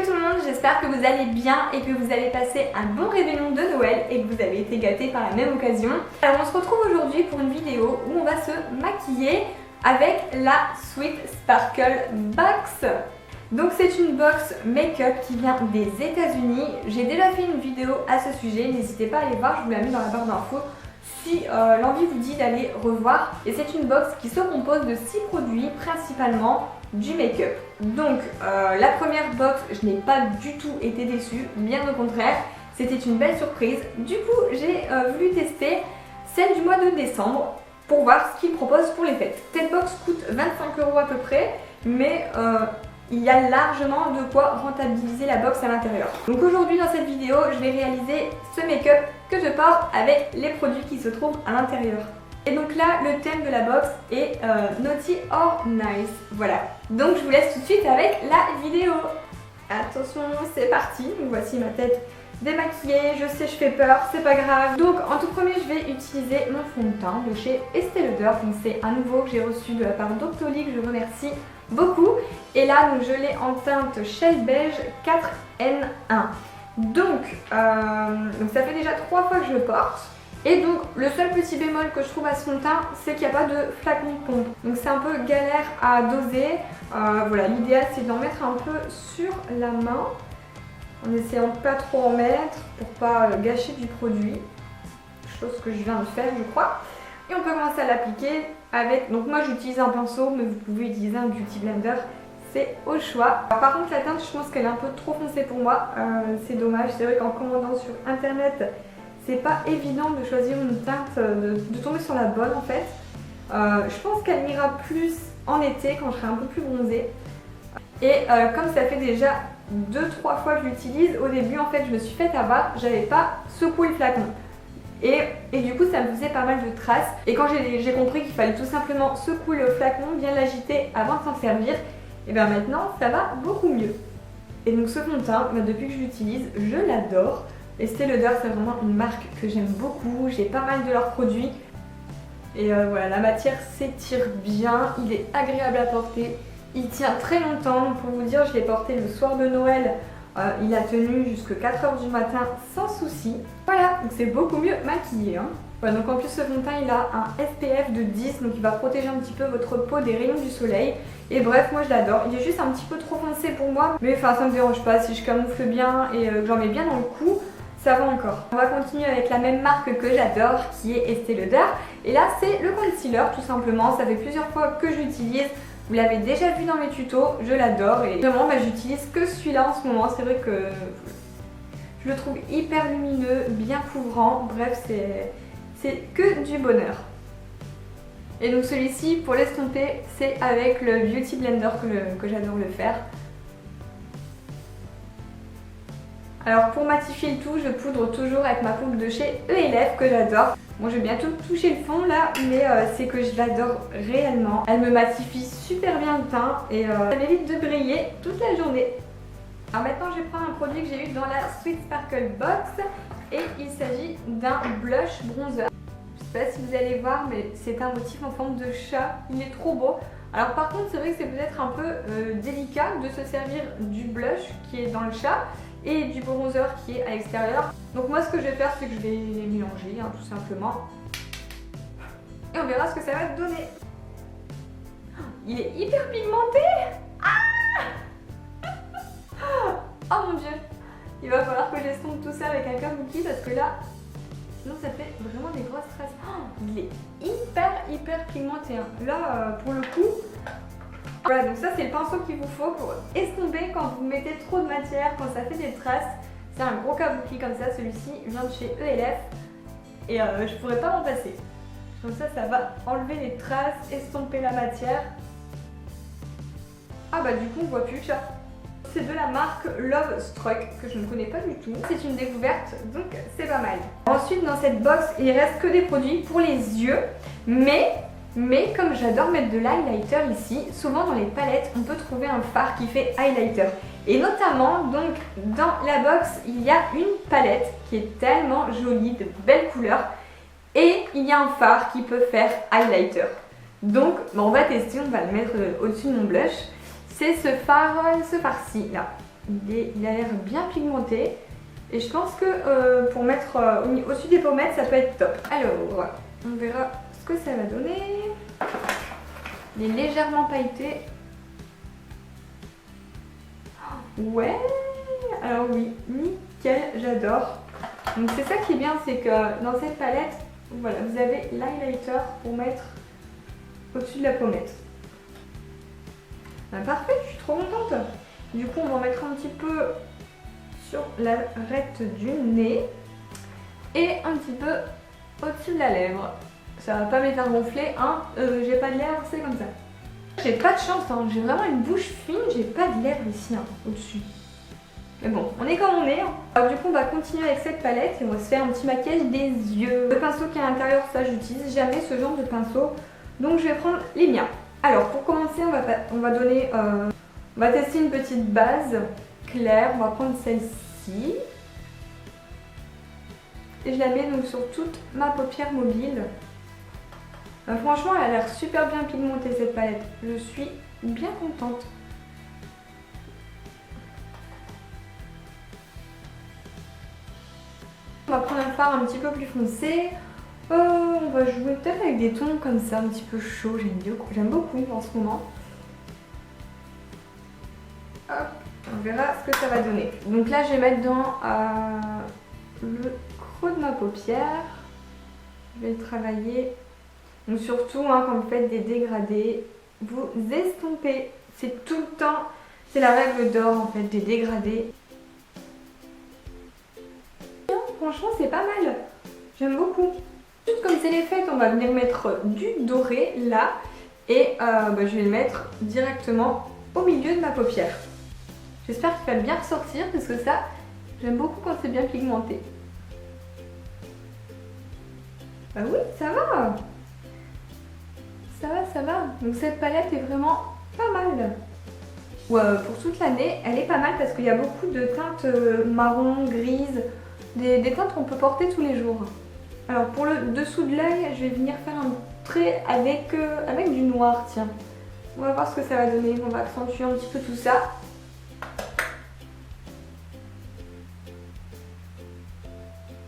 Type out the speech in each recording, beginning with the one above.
Hello tout le monde, j'espère que vous allez bien et que vous avez passé un bon réveillon de Noël et que vous avez été gâtés par la même occasion. Alors on se retrouve aujourd'hui pour une vidéo où on va se maquiller avec la Sweet Sparkle Box. Donc c'est une box make-up qui vient des États-Unis. J'ai déjà fait une vidéo à ce sujet, n'hésitez pas à aller voir, je vous la mets dans la barre d'infos si l'envie vous dit d'aller revoir. Et c'est une box qui se compose de 6 produits, principalement du make-up. Donc la première box, je n'ai pas du tout été déçue, bien au contraire, c'était une belle surprise. Du coup j'ai voulu tester celle du mois de décembre pour voir ce qu'ils proposent pour les fêtes. Cette box coûte 25 € à peu près, mais il y a largement de quoi rentabiliser la box à l'intérieur. Donc aujourd'hui dans cette vidéo, je vais réaliser ce make-up que je porte avec les produits qui se trouvent à l'intérieur. Et donc là, le thème de la box est Naughty or Nice. Voilà. Donc je vous laisse tout de suite avec la vidéo. Attention, c'est parti. Donc voici ma tête démaquillée. Je sais, je fais peur, c'est pas grave. Donc en tout premier, je vais utiliser mon fond de teint de chez Estée Lauder. Donc c'est un nouveau que j'ai reçu de la part d'Octoly, que je remercie beaucoup. Et là, donc, je l'ai en teinte Shell Beige 4N1. Donc ça fait déjà 3 fois que je le porte. Et donc le seul petit bémol que je trouve à ce fond de teint, c'est qu'il n'y a pas de flacon de pompe. Donc c'est un peu galère à doser. Voilà, l'idéal c'est d'en mettre un peu sur la main, en essayant de pas trop en mettre pour pas gâcher du produit. Chose que je viens de faire, je crois. Et on peut commencer à l'appliquer avec... Donc moi j'utilise un pinceau, mais vous pouvez utiliser un beauty blender. C'est au choix. Alors, par contre la teinte, je pense qu'elle est un peu trop foncée pour moi. C'est dommage, c'est vrai qu'en commandant sur internet, c'est pas évident de choisir une teinte, de tomber sur la bonne en fait. Je pense qu'elle ira plus en été quand je serai un peu plus bronzée. Et comme ça fait déjà 2-3 fois que je l'utilise, au début en fait je me suis fait avoir, j'avais pas secoué le flacon. Et du coup ça me faisait pas mal de traces. Et quand j'ai compris qu'il fallait tout simplement secouer le flacon, bien l'agiter avant de s'en servir, et bien maintenant ça va beaucoup mieux. Et donc ce fond de teint, depuis que je l'utilise, je l'adore. Estée Lauder, c'est vraiment une marque que j'aime beaucoup, j'ai pas mal de leurs produits. Et voilà, la matière s'étire bien, il est agréable à porter, il tient très longtemps. Pour vous dire, je l'ai porté le soir de Noël, il a tenu jusqu'à 4 h du matin sans souci. Voilà, donc c'est beaucoup mieux maquillé. Hein. Voilà, donc en plus ce fond de teint, il a un SPF de 10, donc il va protéger un petit peu votre peau des rayons du soleil. Et bref, moi je l'adore, il est juste un petit peu trop foncé pour moi, mais enfin ça me dérange pas, si je camoufle bien et que j'en mets bien dans le cou, ça va encore. On va continuer avec la même marque que j'adore, qui est Estée Lauder. Et là, c'est le concealer, tout simplement. Ça fait plusieurs fois que je l'utilise. Vous l'avez déjà vu dans mes tutos, je l'adore. Et vraiment, j'utilise que celui-là en ce moment. C'est vrai que je le trouve hyper lumineux, bien couvrant. Bref, c'est que du bonheur. Et donc celui-ci, pour l'estomper, c'est avec le Beauty Blender que j'adore le faire. Alors pour matifier le tout, je poudre toujours avec ma poudre de chez ELF que j'adore. Bon, je vais bientôt toucher le fond là, mais c'est que je l'adore réellement. Elle me matifie super bien le teint et ça m'évite de briller toute la journée. Alors maintenant, je vais prendre un produit que j'ai eu dans la Sweet Sparkle Box et il s'agit d'un blush bronzer. Je sais pas si vous allez voir, mais c'est un motif en forme de chat. Il est trop beau. Alors par contre, c'est vrai que c'est peut-être un peu délicat de se servir du blush qui est dans le chat et du bronzer qui est à l'extérieur. Donc moi ce que je vais faire, c'est que je vais les mélanger tout simplement. Et on verra ce que ça va donner. Il est hyper pigmenté. Ah oh mon dieu. Il va falloir que j'estompe tout ça avec un kabuki parce que là, sinon ça fait vraiment des grosses traces. Oh, il est hyper pigmenté. Là, pour le coup... Voilà, donc ça c'est le pinceau qu'il vous faut pour estomper quand vous mettez trop de matière, quand ça fait des traces. C'est un gros kabuki comme ça, celui-ci vient de chez ELF et je pourrais pas m'en passer. Comme ça va enlever les traces, estomper la matière. Ah bah du coup on voit plus le chat. C'est de la marque Love Struck que je ne connais pas du tout. C'est une découverte donc c'est pas mal. Ensuite dans cette box il reste que des produits pour les yeux, mais comme j'adore mettre de l'highlighter ici, souvent dans les palettes on peut trouver un fard qui fait highlighter. Et notamment donc dans la box il y a une palette qui est tellement jolie, de belles couleurs, et il y a un fard qui peut faire highlighter. Donc on va tester, on va le mettre au-dessus de mon blush. C'est ce fard-ci là. il a l'air bien pigmenté. Et je pense que pour mettre au-dessus des pommettes, ça peut être top. Alors, on verra ce que ça va donner. Il est légèrement pailleté. Ouais, alors oui, nickel, j'adore. Donc c'est ça qui est bien, c'est que dans cette palette, voilà, vous avez l'highlighter pour mettre au-dessus de la pommette. Bah, parfait, je suis trop contente. Du coup, on va en mettre un petit peu sur l'arête du nez et un petit peu au-dessus de la lèvre. Ça va pas me faire gonfler, hein, j'ai pas de lèvres, c'est comme ça. J'ai pas de chance, hein. J'ai vraiment une bouche fine, j'ai pas de lèvres ici, hein, au-dessus. Mais bon, on est comme on est. Hein. Alors, du coup, on va continuer avec cette palette et on va se faire un petit maquillage des yeux. Le pinceau qui est à l'intérieur, ça, j'utilise jamais ce genre de pinceau. Donc, je vais prendre les miens. Alors, pour commencer, on va tester une petite base claire. On va prendre celle-ci. Et je la mets donc sur toute ma paupière mobile. Franchement, elle a l'air super bien pigmentée cette palette. Je suis bien contente. On va prendre un fard un petit peu plus foncé. On va jouer peut-être avec des tons comme ça, un petit peu chaud. J'aime beaucoup en ce moment. Hop, on verra ce que ça va donner. Donc là, je vais mettre dans le creux de ma paupière. Je vais le travailler. Donc surtout, hein, quand vous faites des dégradés, vous estompez. C'est tout le temps, c'est la règle d'or en fait, des dégradés. Franchement, c'est pas mal. J'aime beaucoup. Juste comme c'est les fêtes, on va venir mettre du doré là. Et je vais le mettre directement au milieu de ma paupière. J'espère qu'il va bien ressortir parce que ça, j'aime beaucoup quand c'est bien pigmenté. Bah oui, ça va. Ça va. Donc cette palette est vraiment pas mal. Pour toute l'année, elle est pas mal parce qu'il y a beaucoup de teintes marron, grises, des teintes qu'on peut porter tous les jours. Alors pour le dessous de l'œil, je vais venir faire un trait avec du noir, tiens. On va voir ce que ça va donner, on va accentuer un petit peu tout ça.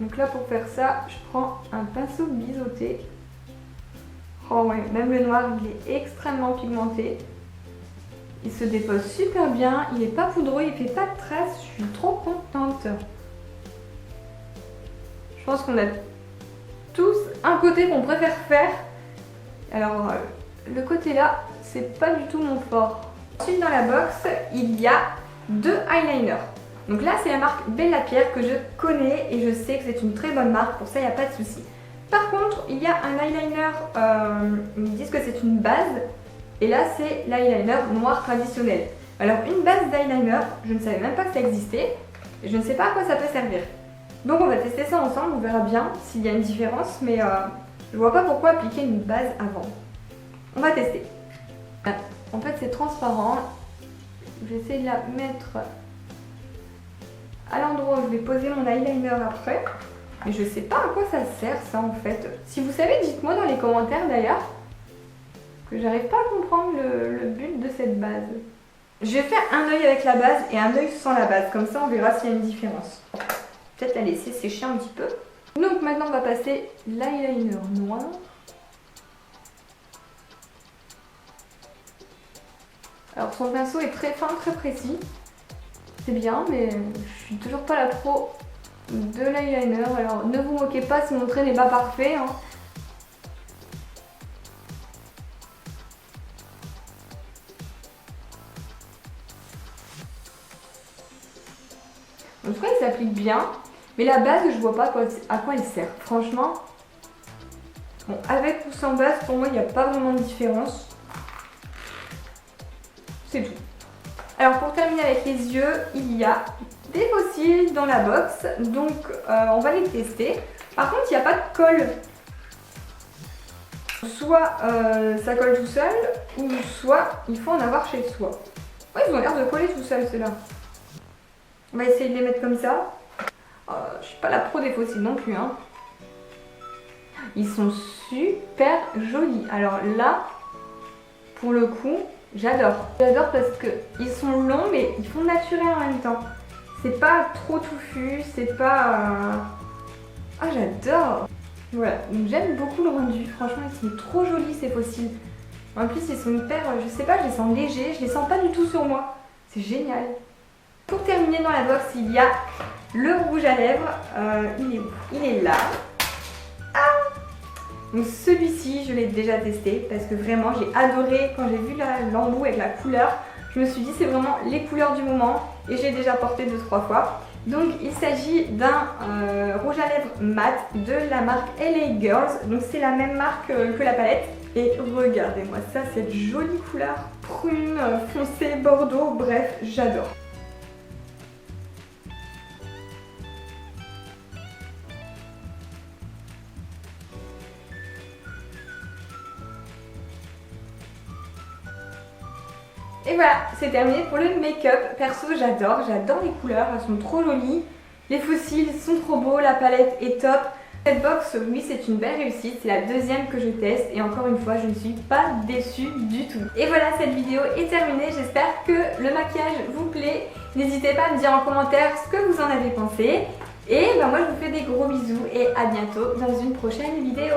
Donc là pour faire ça, je prends un pinceau biseauté. Oh ouais, même le noir, il est extrêmement pigmenté. Il se dépose super bien, il n'est pas poudreux, il fait pas de traces, je suis trop contente. Je pense qu'on a tous un côté qu'on préfère faire. Alors, le côté là, c'est pas du tout mon fort. Ensuite, dans la box, il y a 2 eyeliners. Donc là, c'est la marque Bella Pierre que je connais et je sais que c'est une très bonne marque, pour ça, il n'y a pas de souci. Par contre, il y a un eyeliner, ils me disent que c'est une base, et là c'est l'eyeliner noir traditionnel. Alors une base d'eyeliner, je ne savais même pas que ça existait, et je ne sais pas à quoi ça peut servir. Donc on va tester ça ensemble, on verra bien s'il y a une différence, mais je vois pas pourquoi appliquer une base avant. On va tester. En fait c'est transparent, je vais essayer de la mettre à l'endroit où je vais poser mon eyeliner après. Mais je sais pas à quoi ça sert ça en fait. Si vous savez, dites-moi dans les commentaires d'ailleurs. Que j'arrive pas à comprendre le but de cette base. Je vais faire un œil avec la base et un œil sans la base. Comme ça on verra s'il y a une différence. Peut-être la laisser sécher un petit peu. Donc maintenant on va passer l'eyeliner noir. Alors son pinceau est très fin, très précis. C'est bien mais je suis toujours pas la pro de l'eyeliner, alors ne vous moquez pas si mon trait n'est pas parfait. Hein. En tout cas, il s'applique bien, mais la base, je vois pas à quoi elle sert. Franchement, bon, avec ou sans base, pour moi, il n'y a pas vraiment de différence. C'est tout. Alors pour terminer avec les yeux, il y a des fossiles dans la box, donc on va les tester. Par contre, il n'y a pas de colle. Soit ça colle tout seul, ou soit il faut en avoir chez soi. Ouais, ils ont l'air de coller tout seul ceux-là. On va essayer de les mettre comme ça. Je suis pas la pro des fossiles non plus. Hein. Ils sont super jolis. Alors là, pour le coup, J'adore. J'adore parce qu'ils sont longs mais ils font naturel en même temps. C'est pas trop touffu, c'est pas... Ah j'adore. Voilà, donc j'aime beaucoup le rendu. Franchement ils sont trop jolis ces fossiles. En plus ils sont hyper, je sais pas, je les sens légers, je les sens pas du tout sur moi. C'est génial. Pour terminer dans la box, il y a le rouge à lèvres. Il est où? Il est là. Ah, donc celui-ci, je l'ai déjà testé parce que vraiment j'ai adoré quand j'ai vu l'embout avec la couleur. Je me suis dit c'est vraiment les couleurs du moment et j'ai déjà porté 2-3 fois. Donc il s'agit d'un rouge à lèvres mat de la marque LA Girls. Donc c'est la même marque que la palette. Et regardez-moi ça, cette jolie couleur prune, foncé, bordeaux, bref, j'adore. Et voilà, c'est terminé pour le make-up. Perso, j'adore les couleurs, elles sont trop jolies. Les fossiles sont trop beaux, la palette est top. Cette box, oui, c'est une belle réussite, c'est la deuxième que je teste et encore une fois, je ne suis pas déçue du tout. Et voilà, cette vidéo est terminée, j'espère que le maquillage vous plaît. N'hésitez pas à me dire en commentaire ce que vous en avez pensé. Et moi, je vous fais des gros bisous et à bientôt dans une prochaine vidéo.